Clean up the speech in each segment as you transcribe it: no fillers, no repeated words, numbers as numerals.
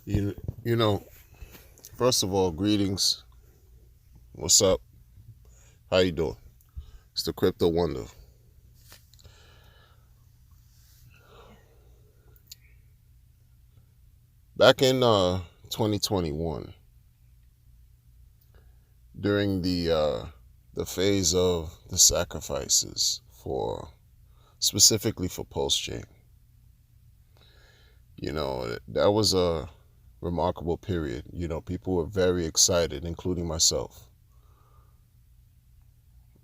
You you know, first of all, greetings. What's up? How you doing? It's the Crypto Wonder. Back in 2021, during the phase of the sacrifices for specifically for Pulse Chain, that was a remarkable period. People were very excited, including myself.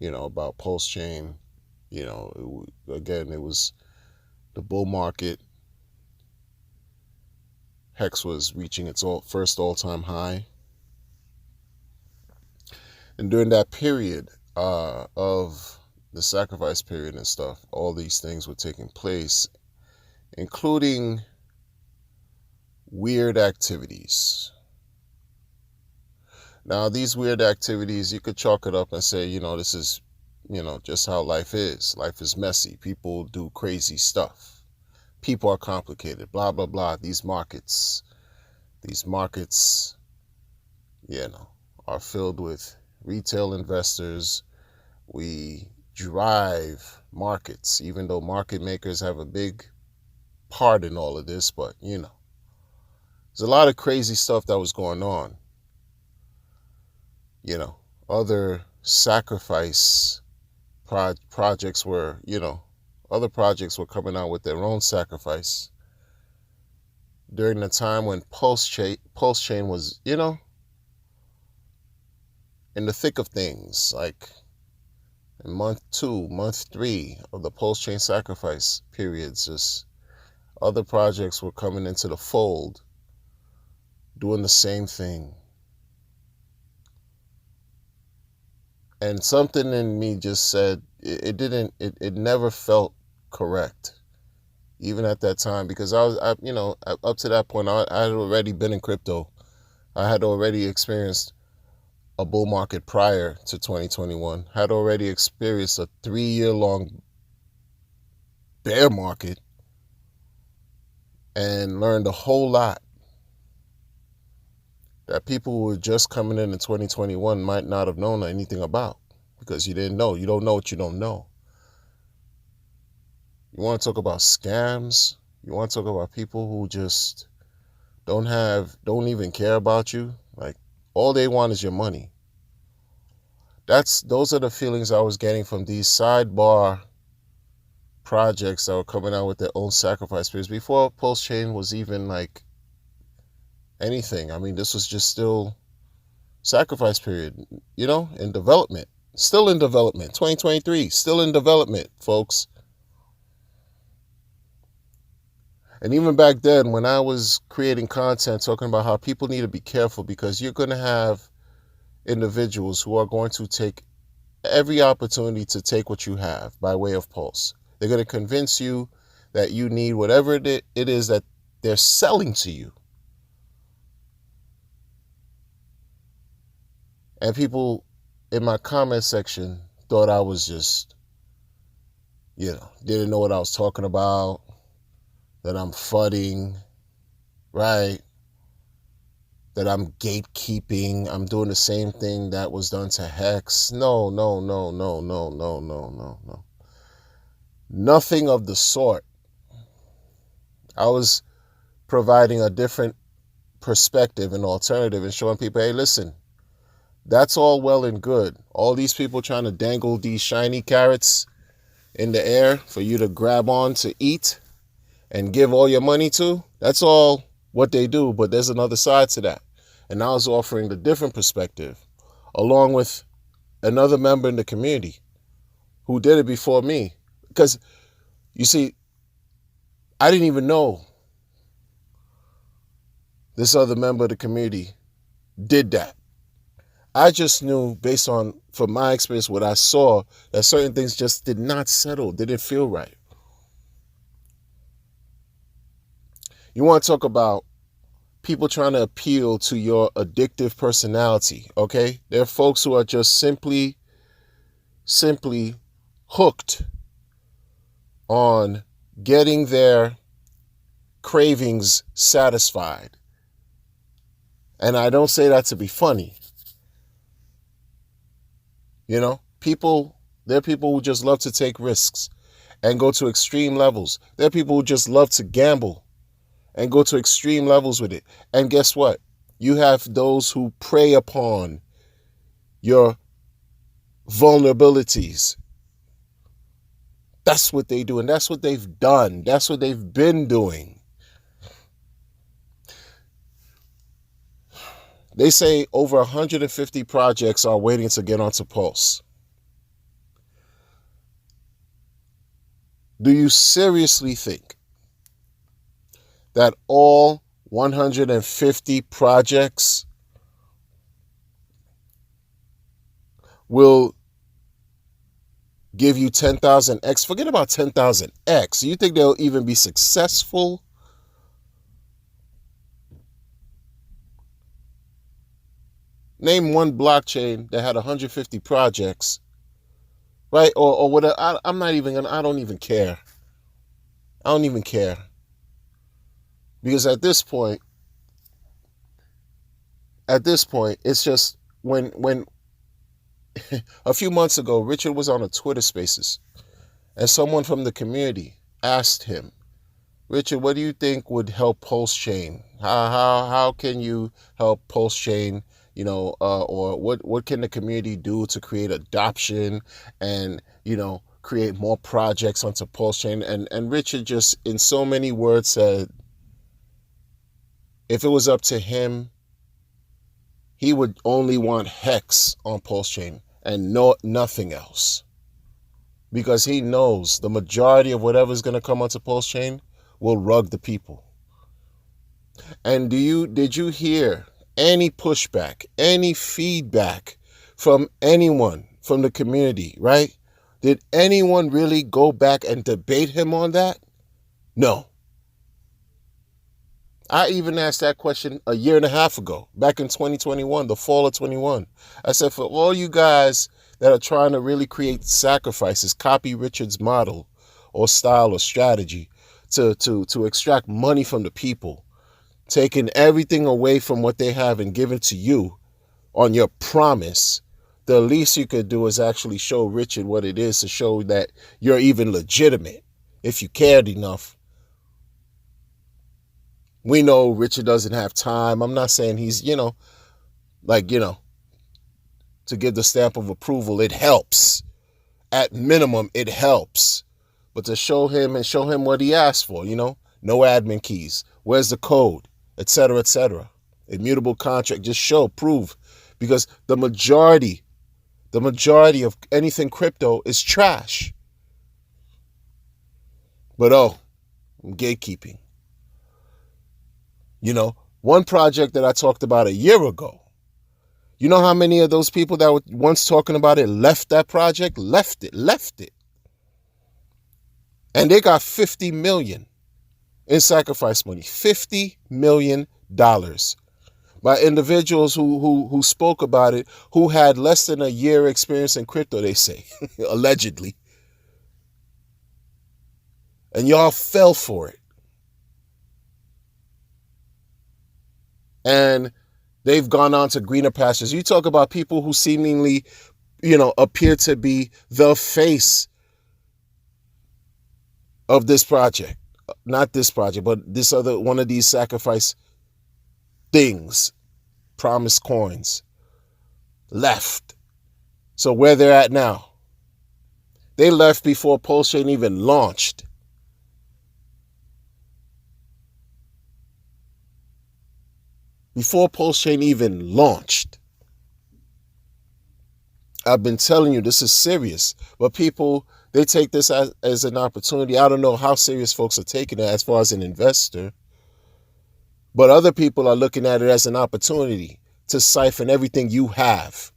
About Pulse Chain. Again, it was the bull market. Hex was reaching its first all-time high. And during that period of the sacrifice period and stuff, all these things were taking place, including weird activities. Now, these weird activities, you could chalk it up and say, this is, just how life is. Life is messy. People do crazy stuff. People are complicated, blah, blah, blah. These markets, are filled with retail investors. We drive markets, even though market makers have a big part in all of this, but there's a lot of crazy stuff that was going on. Other sacrifice projects were, other projects were coming out with their own sacrifice during the time when Pulse Chain was, in the thick of things, like in month 2, month 3 of the Pulse Chain sacrifice periods. Just other projects were coming into the fold, doing the same thing. And something in me just said it never felt correct, even at that time, because up to that point, I had already been in crypto. I had already experienced a bull market prior to 2021, had already experienced a 3-year long bear market, and learned a whole lot that people who were just coming in 2021 might not have known anything about, because you didn't know. You don't know what you don't know. You want to talk about scams? You want to talk about people who just don't even care about you? Like, all they want is your money. Those are the feelings I was getting from these sidebar projects that were coming out with their own sacrifice periods before Pulse Chain was even like anything. I mean, this was just still sacrifice period, in development. Still in development. 2023, still in development, folks. And even back then, when I was creating content talking about how people need to be careful, because you're going to have individuals who are going to take every opportunity to take what you have by way of Pulse. They're going to convince you that you need whatever it is that they're selling to you. And people in my comment section thought I was just, didn't know what I was talking about, that I'm fudding, right? That I'm gatekeeping, I'm doing the same thing that was done to Hex. No, no, no, no, no, no, no, no, no. Nothing of the sort. I was providing a different perspective and alternative and showing people, hey, listen, that's all well and good. All these people trying to dangle these shiny carrots in the air for you to grab on to eat and give all your money to, that's all what they do. But there's another side to that. And I was offering the different perspective, along with another member in the community who did it before me. Because, you see, I didn't even know this other member of the community did that. I just knew, based on, from my experience, what I saw, that certain things just did not settle, didn't feel right. You want to talk about people trying to appeal to your addictive personality, okay? There are folks who are just simply hooked on getting their cravings satisfied And I don't say that to be funny. You know, there are people who just love to take risks and go to extreme levels. There are people who just love to gamble and go to extreme levels with it. And guess what? You have those who prey upon your vulnerabilities. That's what they do, and that's what they've done. That's what they've been doing. They say over 150 projects are waiting to get onto Pulse. Do you seriously think that all 150 projects will give you 10,000x? Forget about 10,000x. You think they'll even be successful? Name one blockchain that had 150 projects, right? Or whatever. I'm not even gonna. I don't even care. I don't even care. Because at this point, it's just when a few months ago, Richard was on a Twitter Spaces, and someone from the community asked him, Richard, what do you think would help Pulse Chain? How can you help Pulse Chain? Or what can the community do to create adoption and create more projects onto Pulse Chain? And Richard just in so many words said, if it was up to him, he would only want Hex on Pulse Chain and nothing else, because he knows the majority of whatever's going to come onto Pulse Chain will rug the people. And did you hear any pushback, any feedback from anyone from the community, right? Did anyone really go back and debate him on that? No. I even asked that question a year and a half ago, back in 2021, the fall of 21. I said, for all you guys that are trying to really create sacrifices, copy Richard's model or style or strategy to extract money from the people, taking everything away from what they have and giving to you on your promise, the least you could do is actually show Richard what it is, to show that you're even legitimate if you cared enough. We know Richard doesn't have time. I'm not saying he's, to give the stamp of approval. It helps. At minimum, it helps. But to show him what he asked for, no admin keys. Where's the code? Etc., etc. Immutable contract. Just prove. Because the majority of anything crypto is trash. But I'm gatekeeping. One project that I talked about a year ago, you know how many of those people that were once talking about it left that project? Left it. And they got $50 million in sacrifice money. $50 million by individuals who spoke about it, who had less than a year experience in crypto, they say, allegedly. And y'all fell for it. And they've gone on to greener pastures. You talk about people who seemingly, appear to be the face of this project. Not this project, but this other one of these sacrifice things, promised coins, left. So where they're at now, they left before Pulse Chain even launched. Before Pulse Chain even launched. I've been telling you this is serious, but people, they take this as an opportunity. I don't know how serious folks are taking it as far as an investor, but other people are looking at it as an opportunity to siphon everything you have.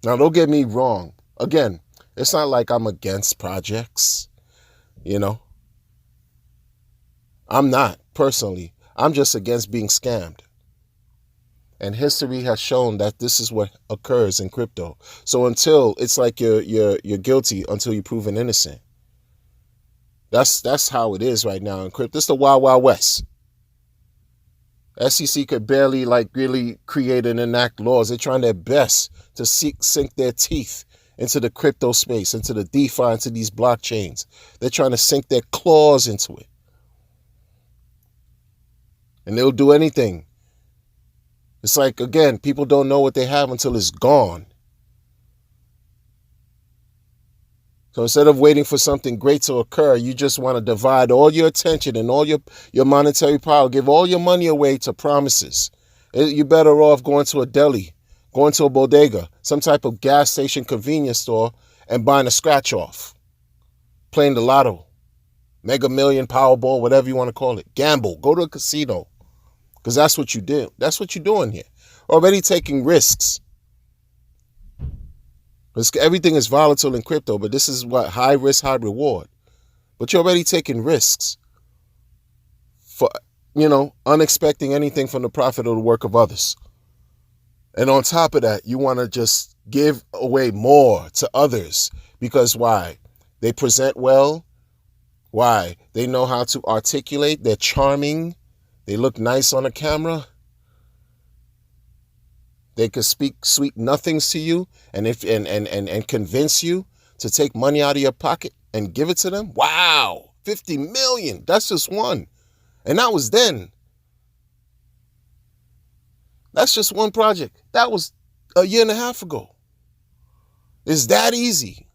Now, don't get me wrong. Again, it's not like I'm against projects, I'm not, personally. I'm just against being scammed. And history has shown that this is what occurs in crypto. So until it's like you're guilty until you're proven innocent. That's how it is right now in crypto. It's the Wild Wild West. SEC could barely really create and enact laws. They're trying their best to sink their teeth into the crypto space, into the DeFi, into these blockchains. They're trying to sink their claws into it. And they'll do anything. It's like, again, people don't know what they have until it's gone. So instead of waiting for something great to occur, you just want to divide all your attention and all your monetary power, give all your money away to promises. You're better off going to a deli, going to a bodega, some type of gas station convenience store, and buying a scratch off, playing the lotto, Mega Million, Powerball, whatever you want to call it. Gamble, go to a casino, because that's what you do. That's what you're doing here. Already taking risks. Because everything is volatile in crypto, but this is what? High risk, high reward. But you're already taking risks for, unexpecting anything from the profit or the work of others. And on top of that, you want to just give away more to others. Because why? They present well. Why? They know how to articulate. They're charming. They look nice on the camera. They could speak sweet nothings to you and convince you to take money out of your pocket and give it to them. Wow, 50 million. That's just one. And that was then. That's just one project. That was a year and a half ago. It's that easy.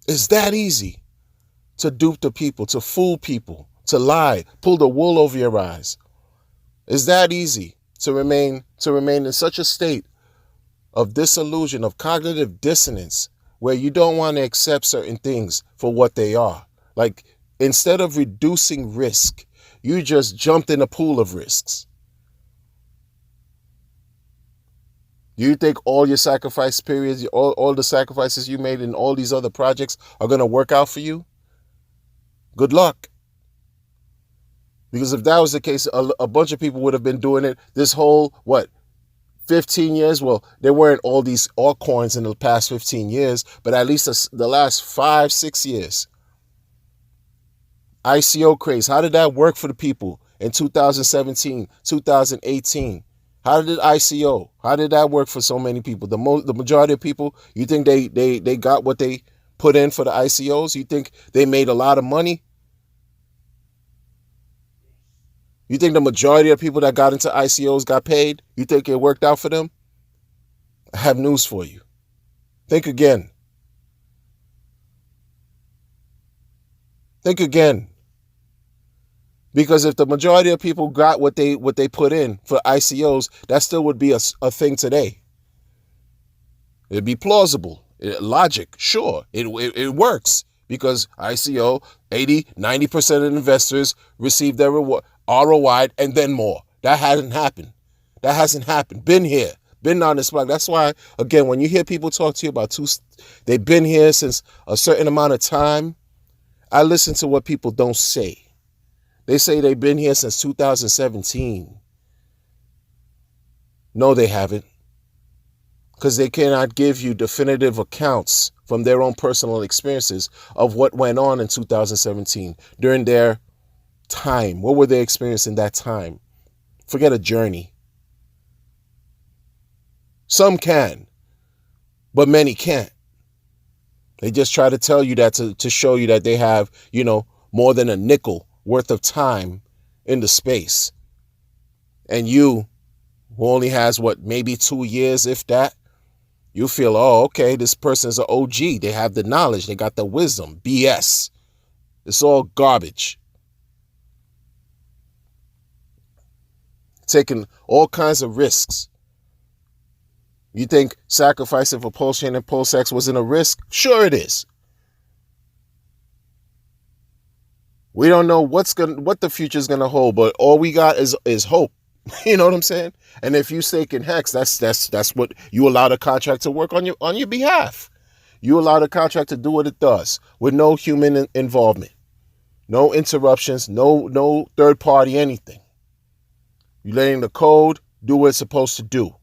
It's that easy to dupe the people, to fool people, to lie, pull the wool over your eyes. It's that easy to remain in such a state of disillusion, of cognitive dissonance, where you don't want to accept certain things for what they are. Like, instead of reducing risk, you just jumped in a pool of risks. Do you think all your sacrifice periods, all the sacrifices you made in all these other projects are going to work out for you? Good luck. Because if that was the case, a bunch of people would have been doing it this whole, 15 years? Well, there weren't all these altcoins in the past 15 years, but at least the last 5-6 years. ICO craze, how did that work for the people in 2017, 2018? How did ICO, how did that work for so many people? The majority of people, you think they got what they put in for the ICOs? You think they made a lot of money? You think the majority of people that got into ICOs got paid? You think it worked out for them? I have news for you. Think again. Think again. Because if the majority of people got what they put in for ICOs, that still would be a thing today. It'd be plausible. Logic, sure. It works. Because ICO, 80-90% of investors receive their reward. ROI and then more. That hasn't happened. Been here. Been on this block. That's why, again, when you hear people talk to you about they've been here since a certain amount of time, I listen to what people don't say. They say they've been here since 2017. No, they haven't. Because they cannot give you definitive accounts from their own personal experiences of what went on in 2017 during their time. What were they experiencing that time? Forget a journey. Some can, but many can't. They just try to tell you that to show you that they have, more than a nickel worth of time in the space. And you, who only has maybe 2 years, if that, you feel, oh, okay, this person's an OG. They have the knowledge. They got the wisdom. BS. It's all garbage. Taking all kinds of risks. You think sacrificing for Pulse Chain and Pulse X wasn't a risk? Sure it is. We don't know what the future's gonna hold, but all we got is hope. You know what I'm saying? And if you stake in Hex, that's what you allow the contract to work on your behalf. You allow the contract to do what it does with no human involvement, no interruptions, no third party anything. You're letting the code do what it's supposed to do.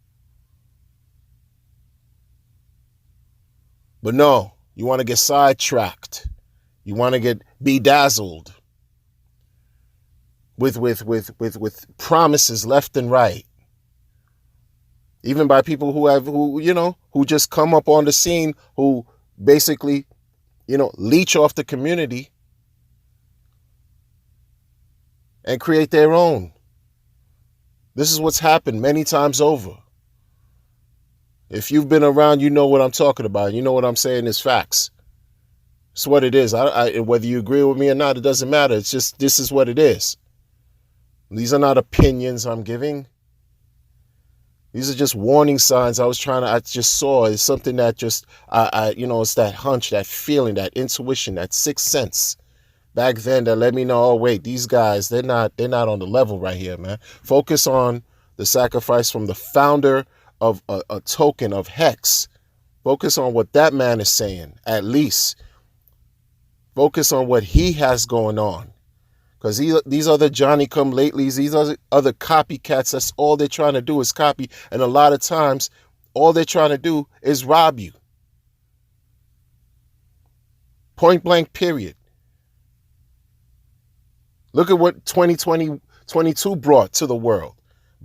But no, you want to get sidetracked. You want to get bedazzled with promises left and right, even by people who just come up on the scene, who basically, leech off the community and create their own. This is what's happened many times over. If you've been around, you know what I'm talking about. You know what I'm saying is facts. It's what it is. Whether you agree with me or not, it doesn't matter. It's just, this is what it is. These are not opinions I'm giving. These are just warning signs I just saw. It's something that just, it's that hunch, that feeling, that intuition, that sixth sense back then that let me know, oh, wait, these guys, they're not on the level right here, man. Focus on the sacrifice from the founder of a token of Hex. Focus on what that man is saying, at least. Focus on what he has going on. Because these other Johnny-come-latelys, these other copycats, that's all they're trying to do is copy. And a lot of times, all they're trying to do is rob you. Point blank, period. Look at what 2022 brought to the world.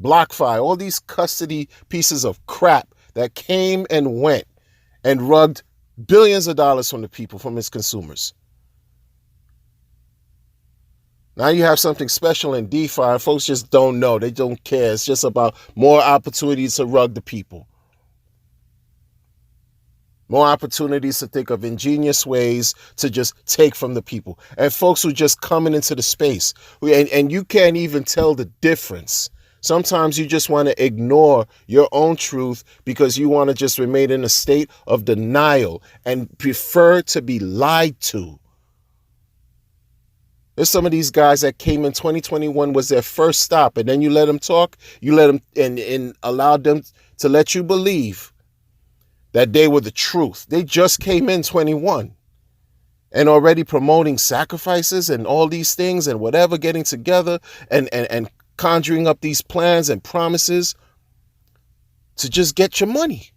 BlockFi, all these custody pieces of crap that came and went and rugged billions of dollars from the people, from its consumers. Now you have something special in DeFi, and folks just don't know. They don't care. It's just about more opportunities to rug the people. More opportunities to think of ingenious ways to just take from the people. And folks who just coming into the space. And you can't even tell the difference. Sometimes you just want to ignore your own truth because you want to just remain in a state of denial and prefer to be lied to. There's some of these guys that came in 2021 was their first stop, and then you let them talk, you let them and allowed them to let you believe that they were the truth. They just came in 21 and already promoting sacrifices and all these things and whatever, getting together and conjuring up these plans and promises to just get your money.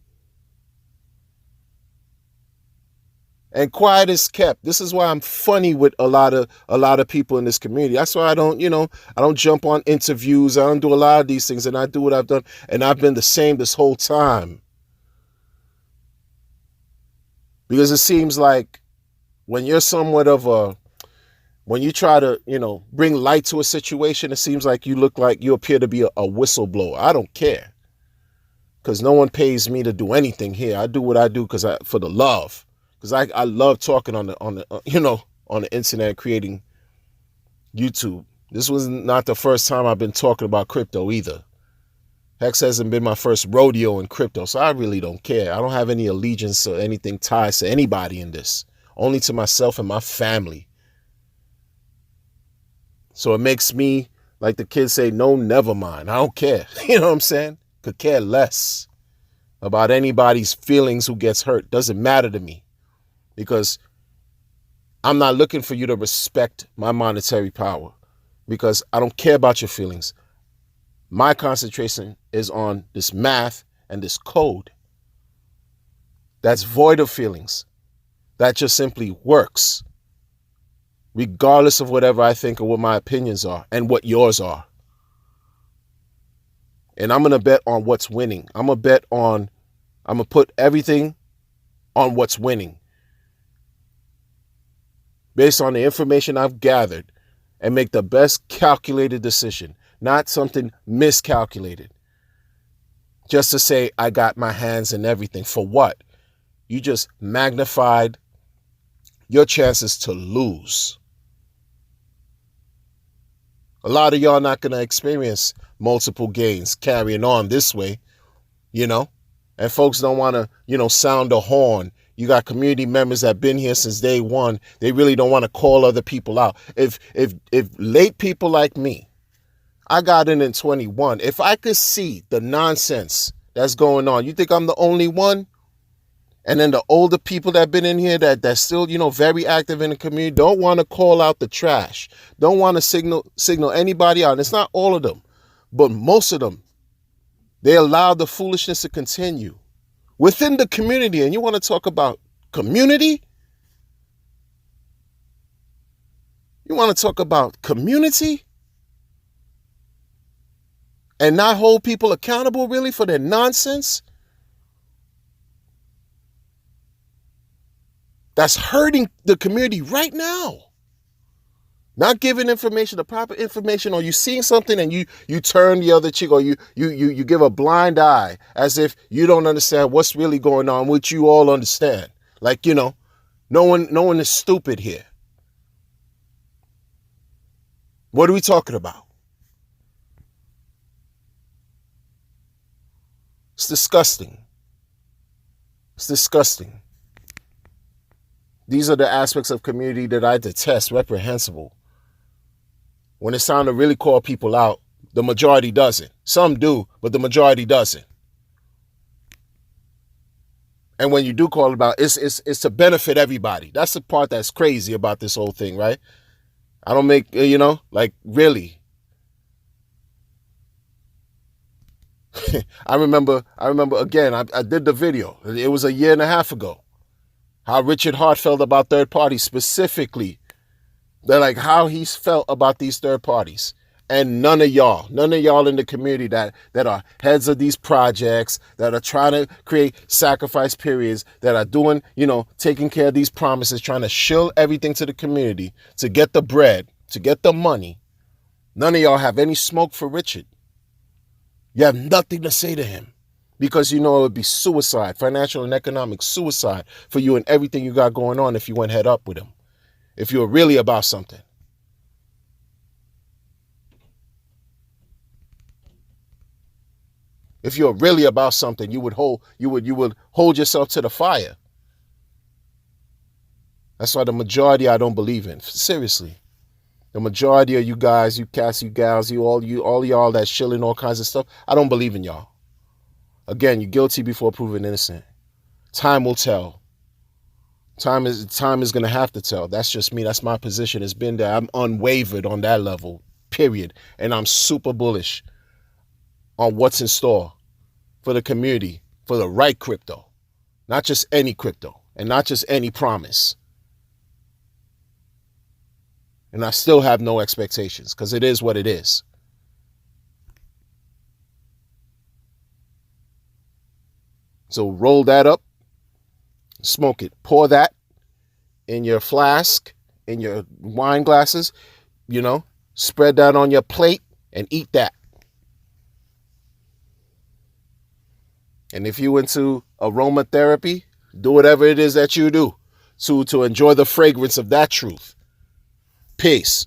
And quiet is kept. This is why I'm funny with a lot of people in this community. That's why I don't jump on interviews. I don't do a lot of these things, and I do what I've done, and I've been the same this whole time. Because it seems like when you're when you try to, bring light to a situation, it seems like you appear to be a whistleblower. I don't care. Because no one pays me to do anything here. I do what I do for the love. Because I love talking on the internet, creating YouTube. This was not the first time I've been talking about crypto either. Hex hasn't been my first rodeo in crypto, so I really don't care. I don't have any allegiance or anything ties to anybody in this, only to myself and my family. So it makes me, like the kids say, no, never mind. I don't care. You know what I'm saying? Could care less about anybody's feelings who gets hurt. Doesn't matter to me. Because I'm not looking for you to respect my monetary power, because I don't care about your feelings. My concentration is on this math and this code that's void of feelings, that just simply works, regardless of whatever I think or what my opinions are and what yours are. And I'm going to bet on what's winning. I'm going to put everything on what's winning, based on the information I've gathered, and make the best calculated decision, not something miscalculated. Just to say I got my hands in everything. For what? You just magnified your chances to lose. A lot of y'all not going to experience multiple gains carrying on this way, and folks don't want to, sound a horn. You got community members that have been here since day one. They really don't want to call other people out. If late people like me, I got in 21. If I could see the nonsense that's going on, you think I'm the only one? And then the older people that have been in here that's still, very active in the community, don't want to call out the trash. Don't want to signal anybody out. And it's not all of them, but most of them. They allow the foolishness to continue within the community. And you want to talk about community? You want to talk about community? and not hold people accountable really for their nonsense, that's hurting the community right now. Not giving information, the proper information, or you seeing something and you turn the other cheek, or you give a blind eye as if you don't understand what's really going on, which you all understand. Like, no one is stupid here. What are we talking about? It's disgusting. It's disgusting. These are the aspects of community that I detest, reprehensible. When it's time to really call people out, the majority doesn't. Some do, but the majority doesn't. And when you do call it out, it's to benefit everybody. That's the part that's crazy about this whole thing, right? I don't make, like, really. I remember again, I did the video. It was a year and a half ago. How Richard Hart felt about third parties specifically. They're like how he felt about these third parties. And none of y'all in the community that are heads of these projects, that are trying to create sacrifice periods, that are doing, taking care of these promises, trying to shill everything to the community to get the bread, to get the money. None of y'all have any smoke for Richard. You have nothing to say to him because it would be suicide, financial and economic suicide for you and everything you got going on if you went head up with him. If you're really about something. If you're really about something, you would hold yourself to the fire. That's why the majority I don't believe in. Seriously. The majority of you guys, you cats, you gals, all y'all that shilling all kinds of stuff, I don't believe in y'all. Again, you're guilty before proven innocent. Time will tell. Time is going to have to tell. That's just me. That's my position. It's been there. I'm unwavered on that level, period. And I'm super bullish on what's in store for the community, for the right crypto. Not just any crypto and not just any promise. And I still have no expectations because it is what it is. So roll that up, smoke it, pour that in your flask, in your wine glasses, spread that on your plate and eat that. And if you into aromatherapy, do whatever it is that you do to enjoy the fragrance of that truth. Peace.